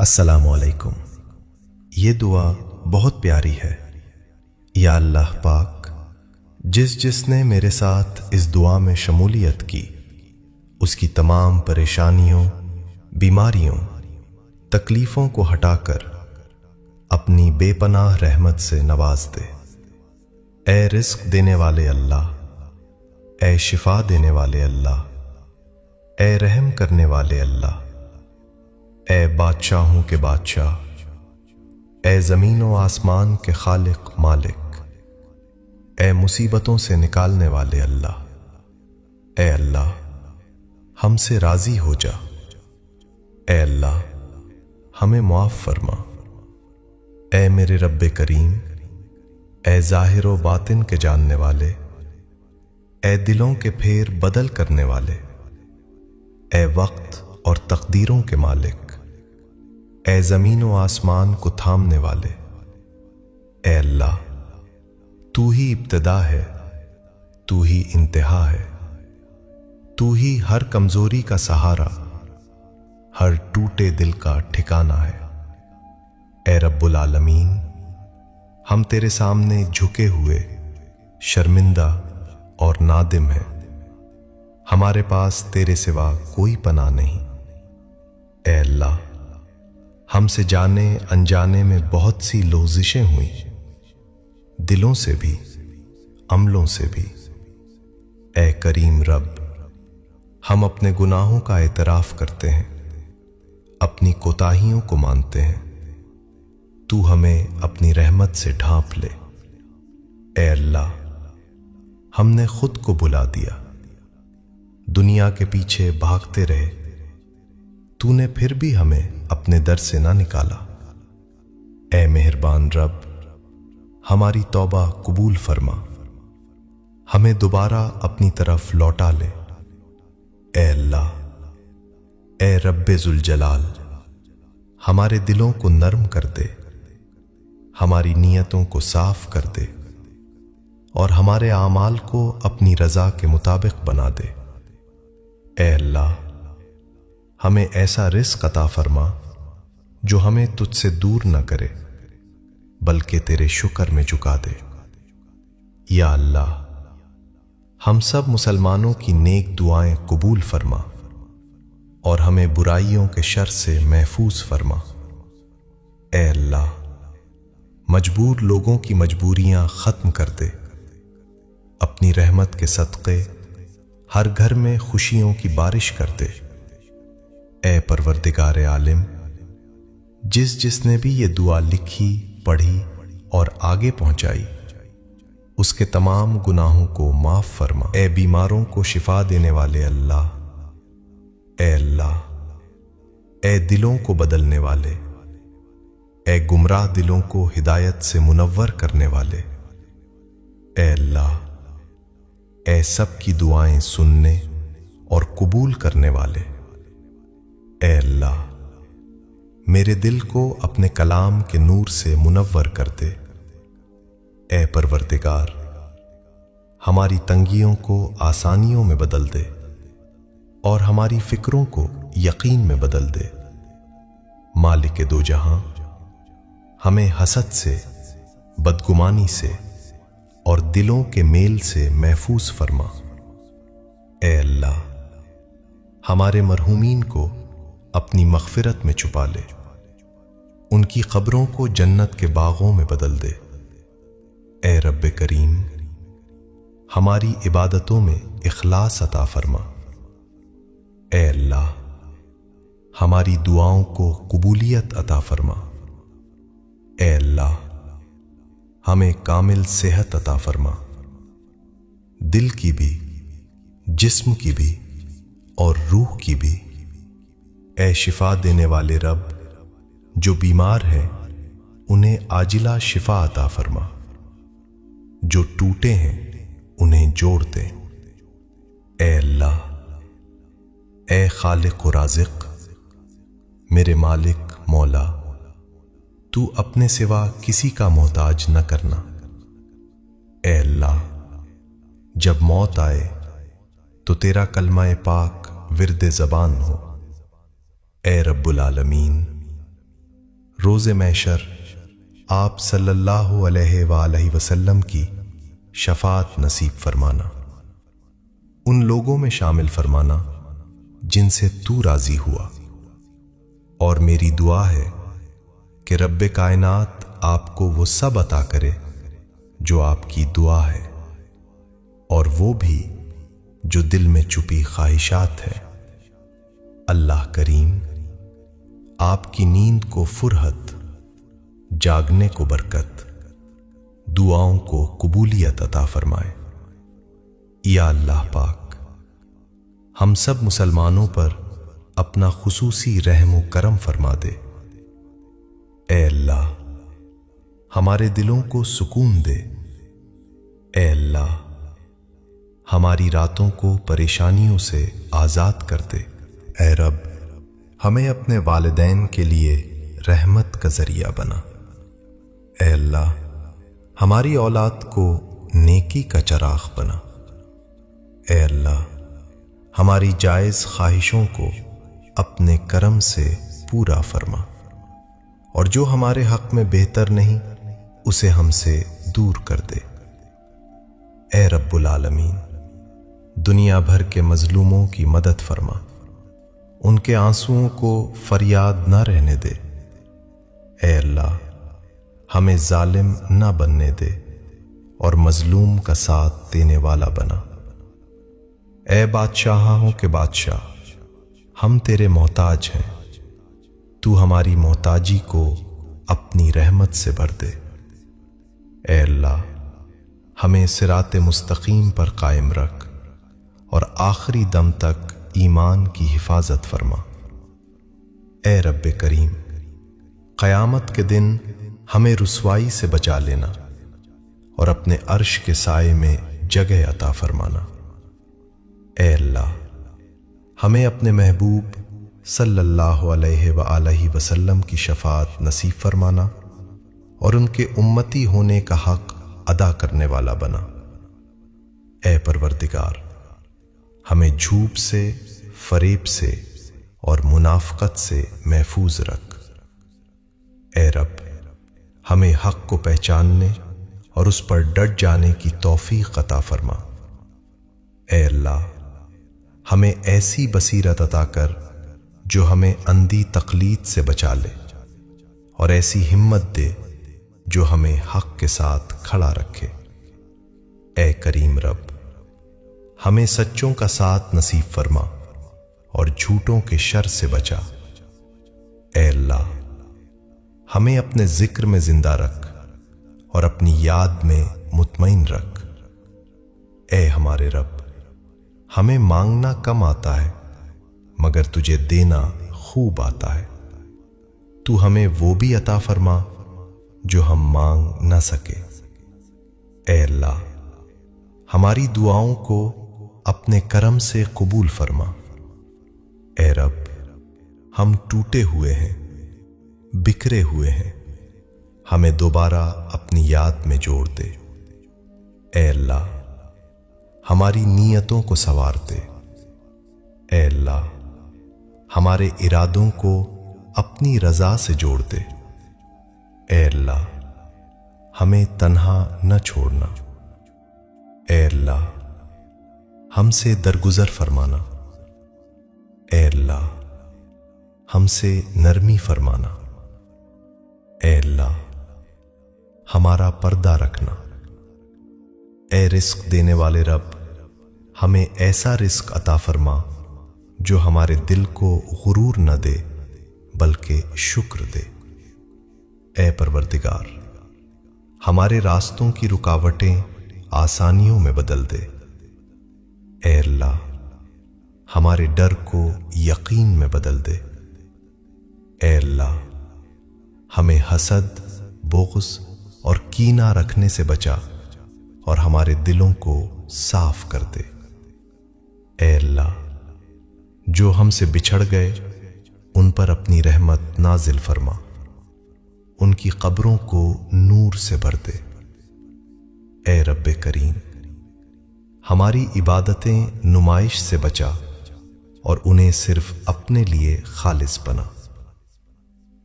السلام علیکم۔ یہ دعا بہت پیاری ہے۔ یا اللہ پاک، جس نے میرے ساتھ اس دعا میں شمولیت کی، اس کی تمام پریشانیوں، بیماریوں، تکلیفوں کو ہٹا کر اپنی بے پناہ رحمت سے نواز دے۔ اے رزق دینے والے اللہ، اے شفا دینے والے اللہ، اے رحم کرنے والے اللہ، اے بادشاہوں کے بادشاہ، اے زمین و آسمان کے خالق مالک، اے مصیبتوں سے نکالنے والے اللہ، اے اللہ ہم سے راضی ہو جا۔ اے اللہ ہمیں معاف فرما۔ اے میرے رب کریم، اے ظاہر و باطن کے جاننے والے، اے دلوں کے پھیر بدل کرنے والے، اے وقت اور تقدیروں کے مالک، اے زمین و آسمان کو تھامنے والے، اے اللہ تو ہی ابتدا ہے، تو ہی انتہا ہے، تو ہی ہر کمزوری کا سہارا، ہر ٹوٹے دل کا ٹھکانہ ہے۔ اے رب العالمین، ہم تیرے سامنے جھکے ہوئے شرمندہ اور نادم ہیں۔ ہمارے پاس تیرے سوا کوئی پناہ نہیں۔ اے اللہ ہم سے جانے انجانے میں بہت سی لغزشیں ہوئیں، دلوں سے بھی عملوں سے بھی۔ اے کریم رب، ہم اپنے گناہوں کا اعتراف کرتے ہیں، اپنی کوتاہیوں کو مانتے ہیں۔ تو ہمیں اپنی رحمت سے ڈھانپ لے۔ اے اللہ ہم نے خود کو بلا دیا، دنیا کے پیچھے بھاگتے رہے، تو نے پھر بھی ہمیں اپنے در سے نہ نکالا۔ اے مہربان رب، ہماری توبہ قبول فرما، ہمیں دوبارہ اپنی طرف لوٹا لے۔ اے اللہ، اے رب ذوالجلال، ہمارے دلوں کو نرم کر دے، ہماری نیتوں کو صاف کر دے، اور ہمارے اعمال کو اپنی رضا کے مطابق بنا دے۔ اے اللہ ہمیں ایسا رزق عطا فرما جو ہمیں تجھ سے دور نہ کرے بلکہ تیرے شکر میں جھکا دے۔ یا اللہ ہم سب مسلمانوں کی نیک دعائیں قبول فرما اور ہمیں برائیوں کے شر سے محفوظ فرما۔ اے اللہ مجبور لوگوں کی مجبوریاں ختم کر دے، اپنی رحمت کے صدقے ہر گھر میں خوشیوں کی بارش کر دے۔ اے پروردگار عالم، جس نے بھی یہ دعا لکھی، پڑھی اور آگے پہنچائی، اس کے تمام گناہوں کو معاف فرما۔ اے بیماروں کو شفا دینے والے اللہ، اے اللہ اے دلوں کو بدلنے والے، اے گمراہ دلوں کو ہدایت سے منور کرنے والے، اے اللہ اے سب کی دعائیں سننے اور قبول کرنے والے، اے اللہ میرے دل کو اپنے کلام کے نور سے منور کر دے۔ اے پروردگار ہماری تنگیوں کو آسانیوں میں بدل دے اور ہماری فکروں کو یقین میں بدل دے۔ مالک دو جہاں ہمیں حسد سے، بدگمانی سے اور دلوں کے میل سے محفوظ فرما۔ اے اللہ ہمارے مرحومین کو اپنی مغفرت میں چھپا لے، ان کی قبروں کو جنت کے باغوں میں بدل دے۔ اے رب کریم ہماری عبادتوں میں اخلاص عطا فرما۔ اے اللہ ہماری دعاؤں کو قبولیت عطا فرما۔ اے اللہ ہمیں کامل صحت عطا فرما، دل کی بھی، جسم کی بھی اور روح کی بھی۔ اے شفا دینے والے رب، جو بیمار ہیں انہیں عاجلہ شفا عطا فرما، جو ٹوٹے ہیں انہیں جوڑ دے۔ اے اللہ اے خالق و رازق، میرے مالک مولا، تو اپنے سوا کسی کا محتاج نہ کرنا۔ اے اللہ جب موت آئے تو تیرا کلمہ پاک ورد زبان ہو۔ اے رب العالمین روز محشر آپ صلی اللہ علیہ وآلہ وسلم کی شفاعت نصیب فرمانا، ان لوگوں میں شامل فرمانا جن سے تو راضی ہوا۔ اور میری دعا ہے کہ رب کائنات آپ کو وہ سب عطا کرے جو آپ کی دعا ہے، اور وہ بھی جو دل میں چھپی خواہشات ہے۔ اللہ کریم آپ کی نیند کو فرحت، جاگنے کو برکت، دعاؤں کو قبولیت عطا فرمائے۔ یا اللہ پاک، ہم سب مسلمانوں پر اپنا خصوصی رحم و کرم فرما دے۔ اے اللہ، ہمارے دلوں کو سکون دے۔ اے اللہ، ہماری راتوں کو پریشانیوں سے آزاد کر دے۔ اے رب، ہمیں اپنے والدین کے لیے رحمت کا ذریعہ بنا۔ اے اللہ، ہماری اولاد کو نیکی کا چراغ بنا۔ اے اللہ، ہماری جائز خواہشوں کو اپنے کرم سے پورا فرما، اور جو ہمارے حق میں بہتر نہیں اسے ہم سے دور کر دے۔ اے رب العالمین، دنیا بھر کے مظلوموں کی مدد فرما، ان کے آنسوؤں کو فریاد نہ رہنے دے۔ اے اللہ، ہمیں ظالم نہ بننے دے اور مظلوم کا ساتھ دینے والا بنا۔ اے بادشاہوں کے بادشاہ، ہم تیرے محتاج ہیں، تو ہماری محتاجی کو اپنی رحمت سے بھر دے۔ اے اللہ، ہمیں صراط مستقیم پر قائم رکھ اور آخری دم تک ایمان کی حفاظت فرما۔ اے رب کریم، قیامت کے دن ہمیں رسوائی سے بچا لینا اور اپنے عرش کے سائے میں جگہ عطا فرمانا۔ اے اللہ، ہمیں اپنے محبوب صلی اللہ علیہ وآلہ وسلم کی شفاعت نصیب فرمانا اور ان کے امتی ہونے کا حق ادا کرنے والا بنا۔ اے پروردگار، ہمیں جھوٹ سے، فریب سے اور منافقت سے محفوظ رکھ۔ اے رب، ہمیں حق کو پہچاننے اور اس پر ڈٹ جانے کی توفیق عطا فرما۔ اے اللہ، ہمیں ایسی بصیرت عطا کر جو ہمیں اندھی تقلید سے بچا لے، اور ایسی ہمت دے جو ہمیں حق کے ساتھ کھڑا رکھے۔ اے کریم رب، ہمیں سچوں کا ساتھ نصیب فرما اور جھوٹوں کے شر سے بچا۔ اے اللہ، ہمیں اپنے ذکر میں زندہ رکھ اور اپنی یاد میں مطمئن رکھ۔ اے ہمارے رب، ہمیں مانگنا کم آتا ہے مگر تجھے دینا خوب آتا ہے۔ تو ہمیں وہ بھی عطا فرما جو ہم مانگ نہ سکے۔ اے اللہ، ہماری دعاؤں کو اپنے کرم سے قبول فرما۔ اے رب، ہم ٹوٹے ہوئے ہیں، بکھرے ہوئے ہیں، ہمیں دوبارہ اپنی یاد میں جوڑ دے۔ اے اللہ، ہماری نیتوں کو سنوار دے۔ اے اللہ، ہمارے ارادوں کو اپنی رضا سے جوڑ دے۔ اے اللہ، ہمیں تنہا نہ چھوڑنا۔ اے اللہ، ہم سے درگزر فرمانا۔ اے اللہ، ہم سے نرمی فرمانا۔ اے اللہ، ہمارا پردہ رکھنا۔ اے رزق دینے والے رب، ہمیں ایسا رزق عطا فرما جو ہمارے دل کو غرور نہ دے بلکہ شکر دے۔ اے پروردگار، ہمارے راستوں کی رکاوٹیں آسانیوں میں بدل دے۔ اے اللہ، ہمارے ڈر کو یقین میں بدل دے۔ اے اللہ، ہمیں حسد، بغض اور کینہ رکھنے سے بچا اور ہمارے دلوں کو صاف کر دے۔ اے اللہ، جو ہم سے بچھڑ گئے ان پر اپنی رحمت نازل فرما، ان کی قبروں کو نور سے بھر دے۔ اے رب کریم، ہماری عبادتیں نمائش سے بچا اور انہیں صرف اپنے لیے خالص بنا۔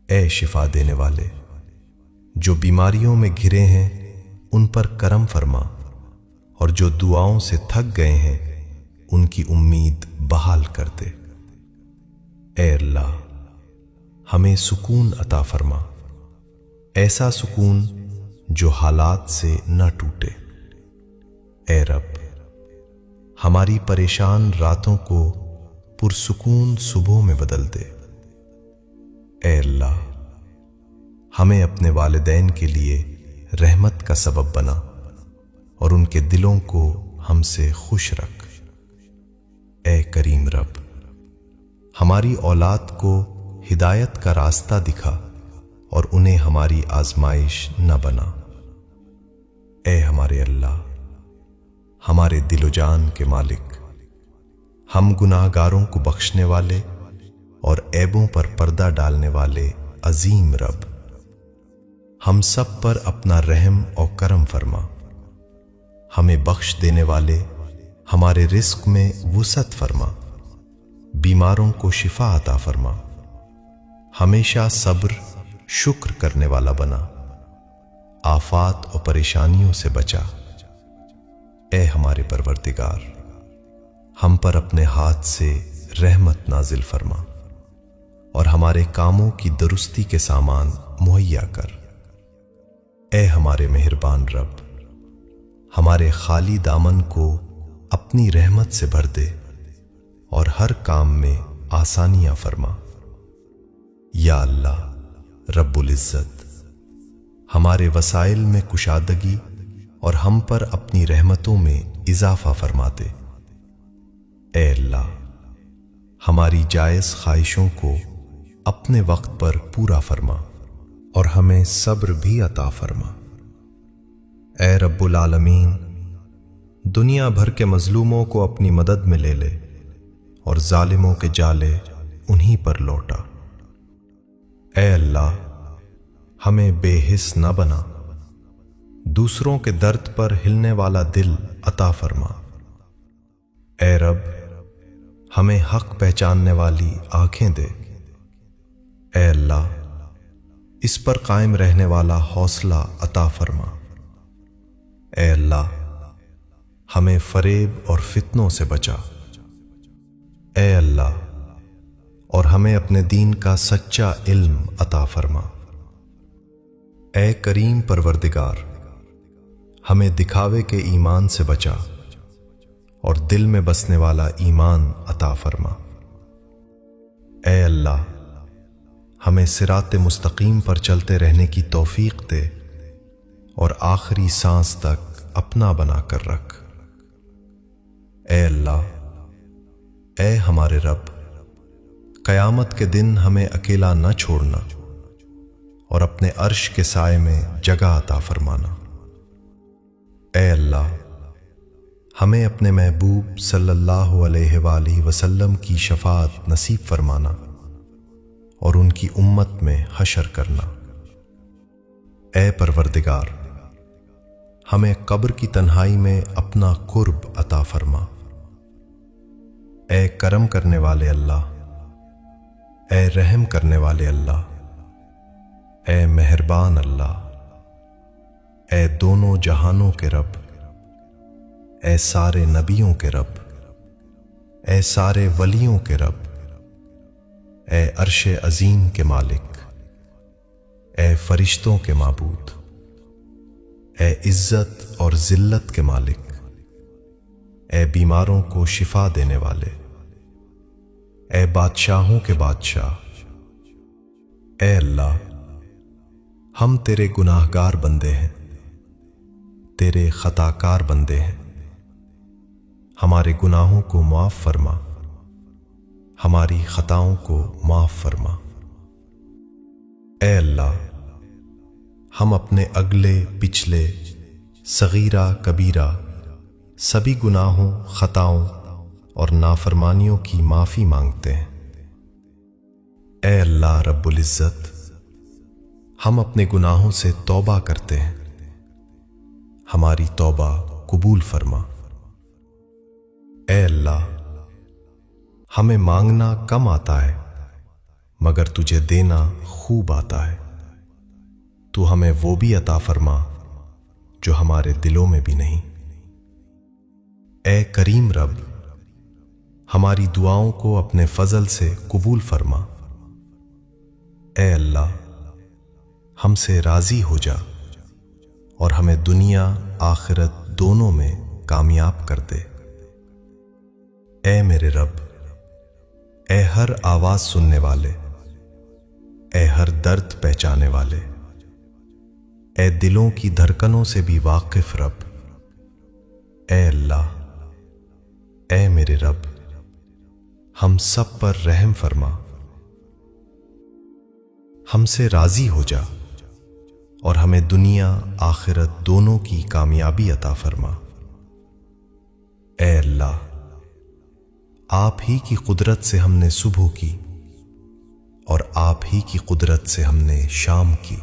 اے شفا دینے والے، جو بیماریوں میں گھرے ہیں ان پر کرم فرما، اور جو دعاؤں سے تھک گئے ہیں ان کی امید بحال کر دے۔ اے اللہ، ہمیں سکون عطا فرما، ایسا سکون جو حالات سے نہ ٹوٹے۔ اے رب، ہماری پریشان راتوں کو پرسکون صبحوں میں بدل دے۔ اے اللہ، ہمیں اپنے والدین کے لیے رحمت کا سبب بنا اور ان کے دلوں کو ہم سے خوش رکھ۔ اے کریم رب، ہماری اولاد کو ہدایت کا راستہ دکھا اور انہیں ہماری آزمائش نہ بنا۔ اے ہمارے اللہ، ہمارے دل و جان کے مالک، ہم گناہ گاروں کو بخشنے والے اور عیبوں پر پردہ ڈالنے والے عظیم رب، ہم سب پر اپنا رحم اور کرم فرما، ہمیں بخش دینے والے، ہمارے رزق میں وسعت فرما، بیماروں کو شفا عطا فرما، ہمیشہ صبر شکر کرنے والا بنا، آفات اور پریشانیوں سے بچا۔ اے ہمارے پروردگار، ہم پر اپنے ہاتھ سے رحمت نازل فرما اور ہمارے کاموں کی درستی کے سامان مہیا کر۔ اے ہمارے مہربان رب، ہمارے خالی دامن کو اپنی رحمت سے بھر دے اور ہر کام میں آسانیاں فرما۔ یا اللہ رب العزت، ہمارے وسائل میں کشادگی اور ہم پر اپنی رحمتوں میں اضافہ فرما دے۔ اے اللہ، ہماری جائز خواہشوں کو اپنے وقت پر پورا فرما اور ہمیں صبر بھی عطا فرما۔ اے رب العالمین، دنیا بھر کے مظلوموں کو اپنی مدد میں لے لے اور ظالموں کے جالے انہی پر لوٹا۔ اے اللہ، ہمیں بے حس نہ بنا، دوسروں کے درد پر ہلنے والا دل عطا فرما۔ اے رب، ہمیں حق پہچاننے والی آنکھیں دے۔ اے اللہ، اس پر قائم رہنے والا حوصلہ عطا فرما۔ اے اللہ، ہمیں فریب اور فتنوں سے بچا۔ اے اللہ، اور ہمیں اپنے دین کا سچا علم عطا فرما۔ اے کریم پروردگار، ہمیں دکھاوے کے ایمان سے بچا اور دل میں بسنے والا ایمان عطا فرما۔ اے اللہ، ہمیں صراط مستقیم پر چلتے رہنے کی توفیق دے اور آخری سانس تک اپنا بنا کر رکھ۔ اے اللہ، اے ہمارے رب، قیامت کے دن ہمیں اکیلا نہ چھوڑنا اور اپنے عرش کے سائے میں جگہ عطا فرمانا۔ اے اللہ، ہمیں اپنے محبوب صلی اللہ علیہ وآلہ وسلم کی شفاعت نصیب فرمانا اور ان کی امت میں حشر کرنا۔ اے پروردگار، ہمیں قبر کی تنہائی میں اپنا قرب عطا فرما۔ اے کرم کرنے والے اللہ، اے رحم کرنے والے اللہ، اے مہربان اللہ، اے دونوں جہانوں کے رب، اے سارے نبیوں کے رب، اے سارے ولیوں کے رب، اے عرش عظیم کے مالک، اے فرشتوں کے معبود، اے عزت اور ذلت کے مالک، اے بیماروں کو شفا دینے والے، اے بادشاہوں کے بادشاہ۔ اے اللہ، ہم تیرے گناہ گار بندے ہیں، تیرے خطا کار بندے ہیں، ہمارے گناہوں کو معاف فرما، ہماری خطاؤں کو معاف فرما۔ اے اللہ، ہم اپنے اگلے پچھلے صغیرہ کبیرہ سبھی گناہوں، خطاؤں اور نافرمانیوں کی معافی مانگتے ہیں۔ اے اللہ رب العزت، ہم اپنے گناہوں سے توبہ کرتے ہیں، ہماری توبہ قبول فرما۔ اے اللہ، ہمیں مانگنا کم آتا ہے مگر تجھے دینا خوب آتا ہے۔ تو ہمیں وہ بھی عطا فرما جو ہمارے دلوں میں بھی نہیں۔ اے کریم رب، ہماری دعاؤں کو اپنے فضل سے قبول فرما۔ اے اللہ، ہم سے راضی ہو جا اور ہمیں دنیا آخرت دونوں میں کامیاب کر دے۔ اے میرے رب، اے ہر آواز سننے والے، اے ہر درد پہچانے والے، اے دلوں کی دھڑکنوں سے بھی واقف رب، اے اللہ، اے میرے رب، ہم سب پر رحم فرما۔ ہم سے راضی ہو جا اور ہمیں دنیا آخرت دونوں کی کامیابی عطا فرما۔ اے اللہ، آپ ہی کی قدرت سے ہم نے صبح کی اور آپ ہی کی قدرت سے ہم نے شام کی،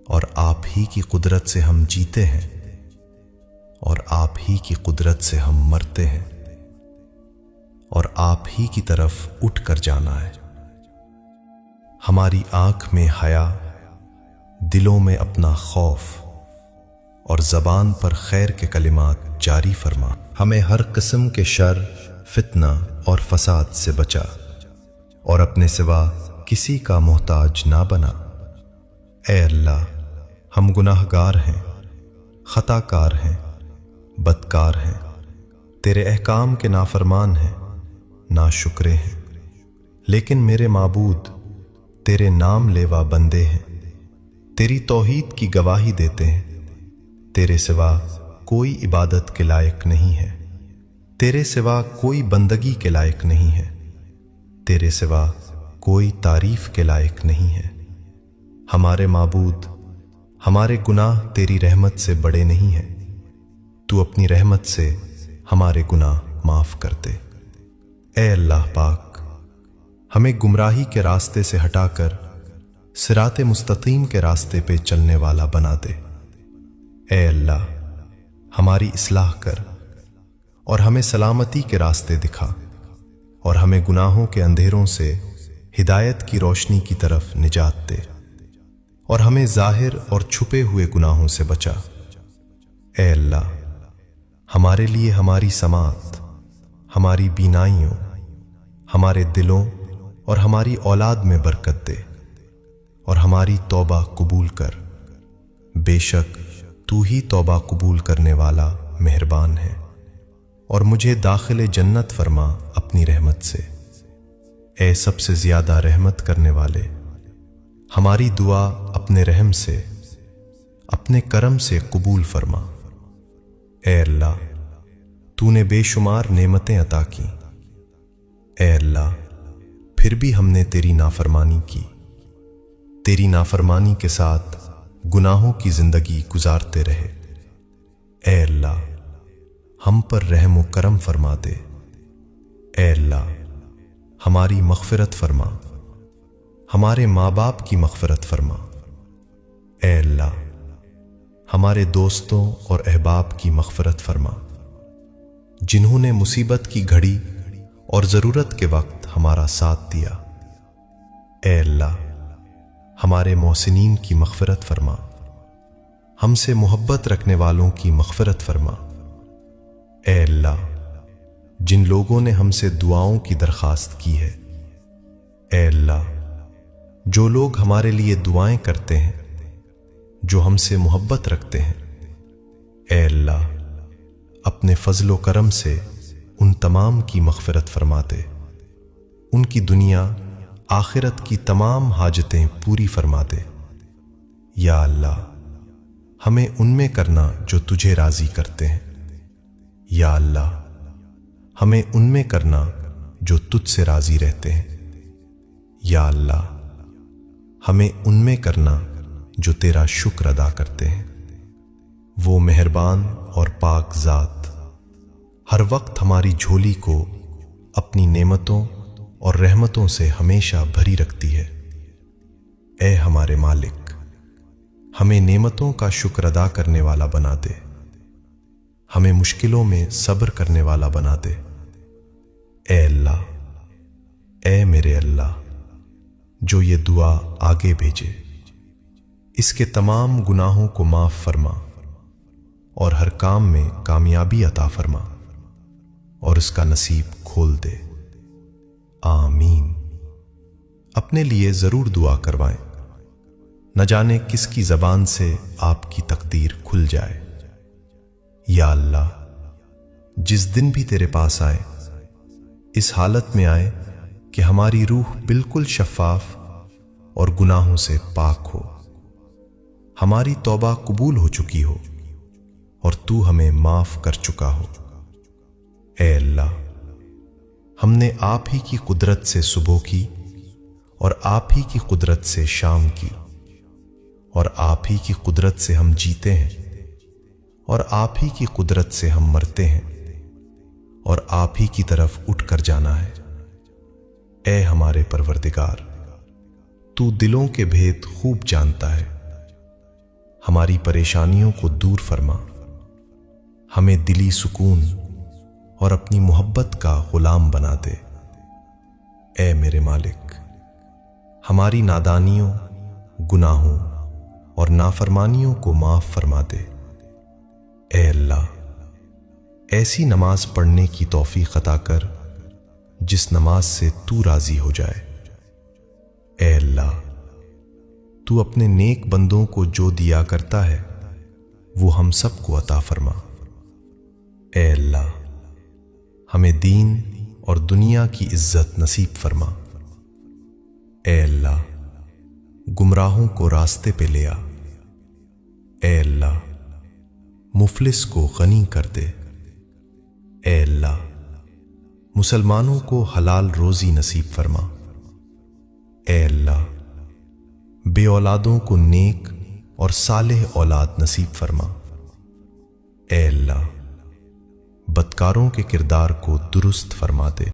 اور آپ ہی کی قدرت سے ہم جیتے ہیں اور آپ ہی کی قدرت سے ہم مرتے ہیں، اور آپ ہی کی طرف اٹھ کر جانا ہے۔ ہماری آنکھ میں حیا، دلوں میں اپنا خوف اور زبان پر خیر کے کلمات جاری فرما۔ ہمیں ہر قسم کے شر، فتنہ اور فساد سے بچا اور اپنے سوا کسی کا محتاج نہ بنا۔ اے اللہ، ہم گناہ گار ہیں، خطا کار ہیں، بدکار ہیں، تیرے احکام کے نافرمان ہیں، ناشکرے ہیں، لیکن میرے معبود تیرے نام لیوا بندے ہیں، تیری توحید کی گواہی دیتے ہیں۔ تیرے سوا کوئی عبادت کے لائق نہیں ہے، تیرے سوا کوئی بندگی کے لائق نہیں ہے، تیرے سوا کوئی تعریف کے لائق نہیں ہے۔ ہمارے معبود، ہمارے گناہ تیری رحمت سے بڑے نہیں ہیں، تو اپنی رحمت سے ہمارے گناہ معاف کر دے۔ اے اللہ پاک، ہمیں گمراہی کے راستے سے ہٹا کر صراط مستقیم کے راستے پہ چلنے والا بنا دے۔ اے اللہ، ہماری اصلاح کر اور ہمیں سلامتی کے راستے دکھا، اور ہمیں گناہوں کے اندھیروں سے ہدایت کی روشنی کی طرف نجات دے، اور ہمیں ظاہر اور چھپے ہوئے گناہوں سے بچا۔ اے اللہ، ہمارے لیے ہماری سماعت، ہماری بینائیوں، ہمارے دلوں اور ہماری اولاد میں برکت دے، اور ہماری توبہ قبول کر۔ بے شک تو ہی توبہ قبول کرنے والا مہربان ہے، اور مجھے داخل جنت فرما اپنی رحمت سے۔ اے سب سے زیادہ رحمت کرنے والے، ہماری دعا اپنے رحم سے، اپنے کرم سے قبول فرما۔ اے اللہ، تو نے بے شمار نعمتیں عطا کی، اے اللہ، پھر بھی ہم نے تیری نافرمانی کی، تیری نافرمانی کے ساتھ گناہوں کی زندگی گزارتے رہے۔ اے اللہ، ہم پر رحم و کرم فرما دے۔ اے اللہ، ہماری مغفرت فرما، ہمارے ماں باپ کی مغفرت فرما۔ اے اللہ، ہمارے دوستوں اور احباب کی مغفرت فرما، جنہوں نے مصیبت کی گھڑی اور ضرورت کے وقت ہمارا ساتھ دیا۔ اے اللہ، ہمارے محسنین کی مغفرت فرما، ہم سے محبت رکھنے والوں کی مغفرت فرما۔ اے اللہ، جن لوگوں نے ہم سے دعاؤں کی درخواست کی ہے، اے اللہ، جو لوگ ہمارے لیے دعائیں کرتے ہیں، جو ہم سے محبت رکھتے ہیں، اے اللہ، اپنے فضل و کرم سے ان تمام کی مغفرت فرما دے، ان کی دنیا آخرت کی تمام حاجتیں پوری فرما دے۔ یا اللہ، ہمیں ان میں کرنا جو تجھے راضی کرتے ہیں۔ یا اللہ، ہمیں ان میں کرنا جو تجھ سے راضی رہتے ہیں۔ یا اللہ، ہمیں ان میں کرنا جو تیرا شکر ادا کرتے ہیں۔ وہ مہربان اور پاک ذات ہر وقت ہماری جھولی کو اپنی نعمتوں اور رحمتوں سے ہمیشہ بھری رکھتی ہے۔ اے ہمارے مالک، ہمیں نعمتوں کا شکر ادا کرنے والا بنا دے، ہمیں مشکلوں میں صبر کرنے والا بنا دے۔ اے اللہ، اے میرے اللہ، جو یہ دعا آگے بھیجے، اس کے تمام گناہوں کو معاف فرما اور ہر کام میں کامیابی عطا فرما اور اس کا نصیب کھول دے۔ آمین۔ اپنے لیے ضرور دعا کروائیں، نہ جانے کس کی زبان سے آپ کی تقدیر کھل جائے۔ یا اللہ، جس دن بھی تیرے پاس آئے اس حالت میں آئے کہ ہماری روح بالکل شفاف اور گناہوں سے پاک ہو، ہماری توبہ قبول ہو چکی ہو اور تو ہمیں معاف کر چکا ہو۔ اے اللہ، ہم نے آپ ہی کی قدرت سے صبح کی اور آپ ہی کی قدرت سے شام کی، اور آپ ہی کی قدرت سے ہم جیتے ہیں اور آپ ہی کی قدرت سے ہم مرتے ہیں اور آپ ہی کی طرف اٹھ کر جانا ہے۔ اے ہمارے پروردگار، تو دلوں کے بھید خوب جانتا ہے، ہماری پریشانیوں کو دور فرما، ہمیں دلی سکون اور اپنی محبت کا غلام بنا دے۔ اے میرے مالک، ہماری نادانیوں، گناہوں اور نافرمانیوں کو معاف فرما دے۔ اے اللہ، ایسی نماز پڑھنے کی توفیق عطا کر جس نماز سے تو راضی ہو جائے۔ اے اللہ، تو اپنے نیک بندوں کو جو دیا کرتا ہے وہ ہم سب کو عطا فرما۔ اے اللہ، ہمیں دین اور دنیا کی عزت نصیب فرما۔ اے اللہ، گمراہوں کو راستے پہ لے آ۔ اے اللہ، مفلس کو غنی کر دے۔ اے اللہ، مسلمانوں کو حلال روزی نصیب فرما۔ اے اللہ، بے اولادوں کو نیک اور صالح اولاد نصیب فرما۔ اے اللہ، بدکاروں کے کردار کو درست فرما دے۔